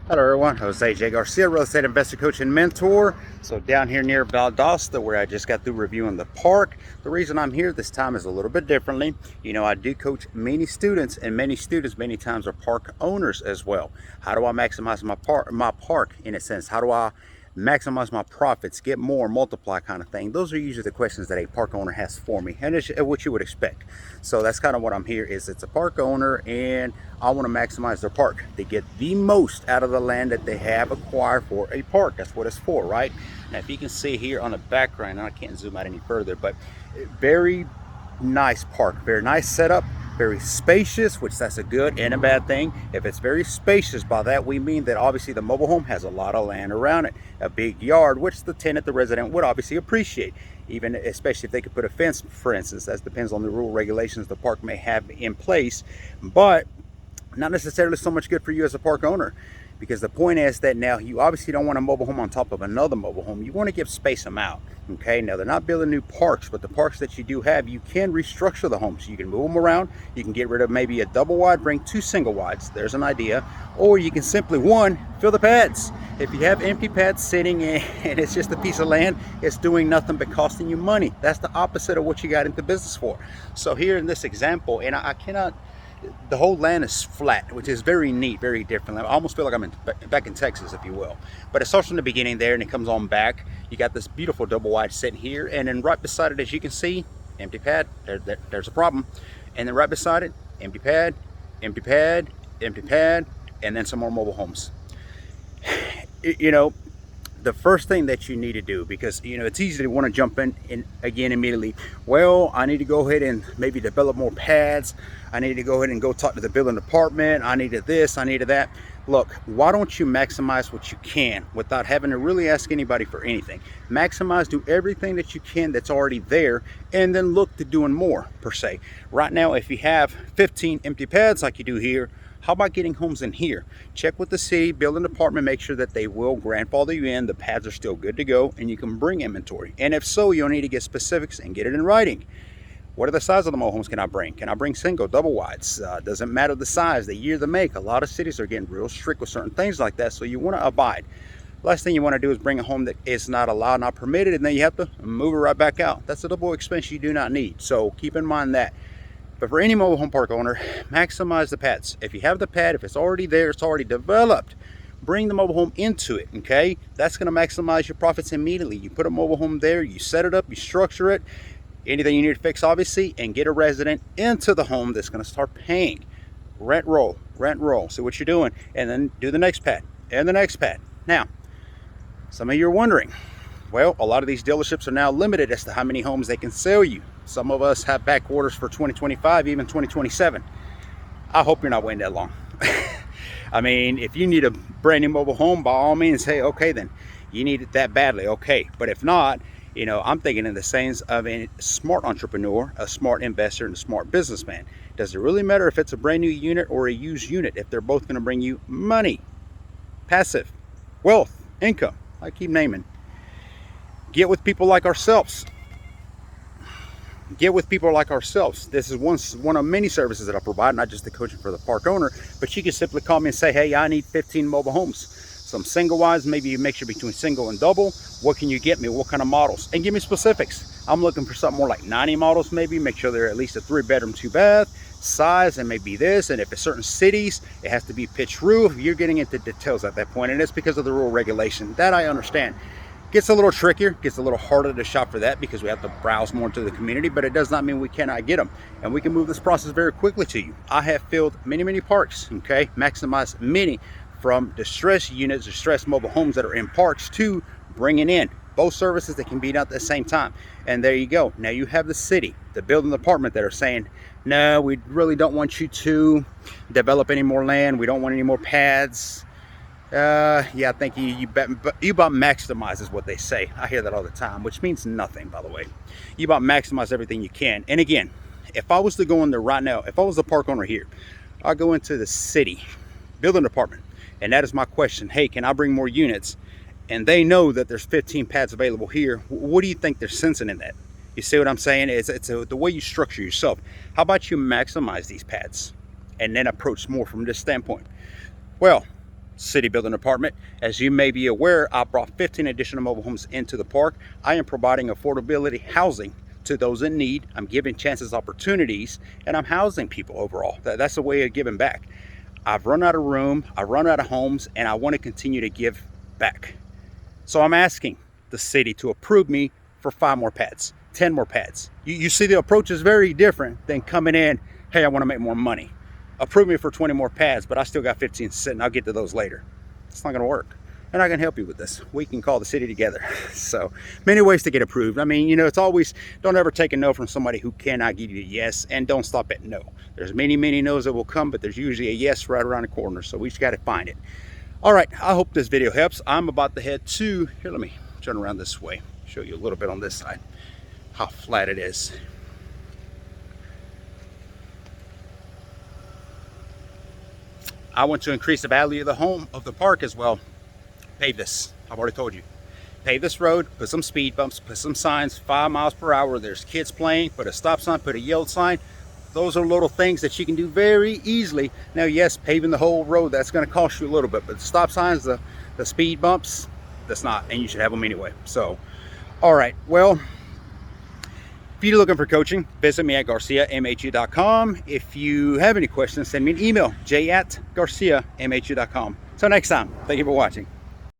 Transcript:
Hello everyone, Jose J. Garcia, real estate investor, coach, and mentor. So down here near Valdosta, where I just got through reviewing the park. The reason I'm here this time is a little bit differently. You know, I do coach many students, and many students many times are park owners as well. How do I maximize my park in a sense? How do I maximize my profits, get more, multiply kind of thing? Those are usually the questions that a park owner has for me, and it's what you would expect. So that's kind of what I'm here is. It's a park owner, and I want to maximize their park. They get the most out of the land that they have acquired for a park. That's what it's for, right? Now, if you can see here on the background, I can't zoom out any further, but very nice park, very nice setup, very spacious, which that's a good and a bad thing. If it's very spacious, by that we mean that obviously the mobile home has a lot of land around it, a big yard, which the tenant, the resident, would obviously appreciate, even especially if they could put a fence, for instance. That depends on the rule regulations the park may have in place, but not necessarily so much good for you as a park owner, because the point is that now you obviously don't want a mobile home on top of another mobile home. You want to space them out. Okay, now they're not building new parks, but the parks that you do have, you can restructure the homes. You can move them around. You can get rid of maybe a double wide, bring two single wides. There's an idea. Or you can simply, one, fill the pads. If you have empty pads sitting and it's just a piece of land, it's doing nothing but costing you money. That's the opposite of what you got into business for. So here in this example, and I cannot, the whole land is flat, which is very neat, very different. I almost feel like I'm back in Texas, if you will. But it starts from the beginning there and it comes on back. You got this beautiful double wide sitting here, and then right beside it, as you can see, empty pad. There's a problem. And then right beside it, empty pad, empty pad, empty pad, and then some more mobile homes. You know, the first thing that you need to do, because you know it's easy to want to jump in again immediately. Well, I need to go ahead and maybe develop more pads. I need to go ahead and go talk to the building department. I needed this, I needed that. Look, why don't you maximize what you can without having to really ask anybody for anything? Maximize, do everything that you can that's already there, and then look to doing more per se. Right now, if you have 15 empty pads like you do here, how about getting homes in here? Check with the city, building department, make sure that they will grandfather you in, the pads are still good to go, and you can bring inventory. And if so, you'll need to get specifics and get it in writing. What are the size of the mobile homes can I bring? Can I bring single, double wides? Doesn't matter the size, the year, the make. A lot of cities are getting real strict with certain things like that, so you want to abide. Last thing you want to do is bring a home that is not allowed, not permitted, and then you have to move it right back out. That's a double expense you do not need, so keep in mind that. But for any mobile home park owner, maximize the pads. If you have the pad, if it's already there, it's already developed, bring the mobile home into it, okay? That's gonna maximize your profits immediately. You put a mobile home there, you set it up, you structure it, anything you need to fix, obviously, and get a resident into the home that's gonna start paying. Rent roll, see what you're doing, and then do the next pad, and the next pad. Now, some of you are wondering, well, a lot of these dealerships are now limited as to how many homes they can sell you. Some of us have back orders for 2025, even 2027. I hope you're not waiting that long. I mean, if you need a brand new mobile home, by all means, hey, okay, then you need it that badly, okay. But if not, you know, I'm thinking in the sense of a smart entrepreneur, a smart investor, and a smart businessman. Does it really matter if it's a brand new unit or a used unit if they're both gonna bring you money, passive, wealth, income? I keep naming. Get with people like ourselves. Get with people like ourselves. This is one of many services that I provide, not just the coaching for the park owner, but you can simply call me and say, hey, I need 15 mobile homes. Some single wides, maybe you mixture between single and double. What can you get me? What kind of models? And give me specifics. I'm looking for something more like 90 models maybe. Make sure they're at least a 3-bedroom, 2-bath, size, and maybe this. And if it's certain cities, it has to be pitched roof. You're getting into details at that point, and it's because of the rule regulation. That I understand. Gets a little trickier, gets a little harder to shop for that because we have to browse more into the community, but it does not mean we cannot get them. And we can move this process very quickly to you. I have filled many parks, okay? Maximize many, from distressed units, distressed mobile homes that are in parks, to bringing in both services that can be done at the same time. And there you go. Now you have the city, the building department that are saying, no, we really don't want you to develop any more land. We don't want any more pads. Yeah, I think you about maximize is what they say. I hear that all the time, which means nothing, by the way. You about maximize everything you can. And again, if I was to go in there right now, if I was the park owner here, I'll go into the city building department, and that is my question. Hey, can I bring more units? And they know that there's 15 pads available here. What do you think they're sensing in that? You see what I'm saying? It's the way you structure yourself. How about you maximize these pads and then approach more from this standpoint? Well, city building department. As you may be aware, I brought 15 additional mobile homes into the park. I am providing affordability housing to those in need. I'm giving chances, opportunities, and I'm housing people overall. That's a way of giving back. I've run out of room, I've run out of homes, and I want to continue to give back. So I'm asking the city to approve me for 5 more pads, 10 more pads. You see, the approach is very different than coming in, hey, I want to make more money. Approve me for 20 more pads, but I still got 15 sitting. I'll get to those later. It's not going to work. And I can help you with this. We can call the city together. So many ways to get approved. I mean, you know, it's always, don't ever take a no from somebody who cannot give you a yes, and don't stop at no. There's many no's that will come, but there's usually a yes right around the corner. So we just got to find it. All right, I hope this video helps. I'm about to head to, here, let me turn around this way, show you a little bit on this side, how flat it is. I want to increase the value of the home, of the park as well. Pave this, I've already told you. Pave this road, put some speed bumps, put some signs, 5 miles per hour. There's kids playing, put a stop sign, put a yield sign. Those are little things that you can do very easily. Now, yes, paving the whole road, that's gonna cost you a little bit, but the stop signs, the speed bumps, that's not, and you should have them anyway. So, all right, well, if you're looking for coaching, visit me at GarciaMHU.com. If you have any questions, send me an email, j@GarciaMHU.com. Until next time, thank you for watching.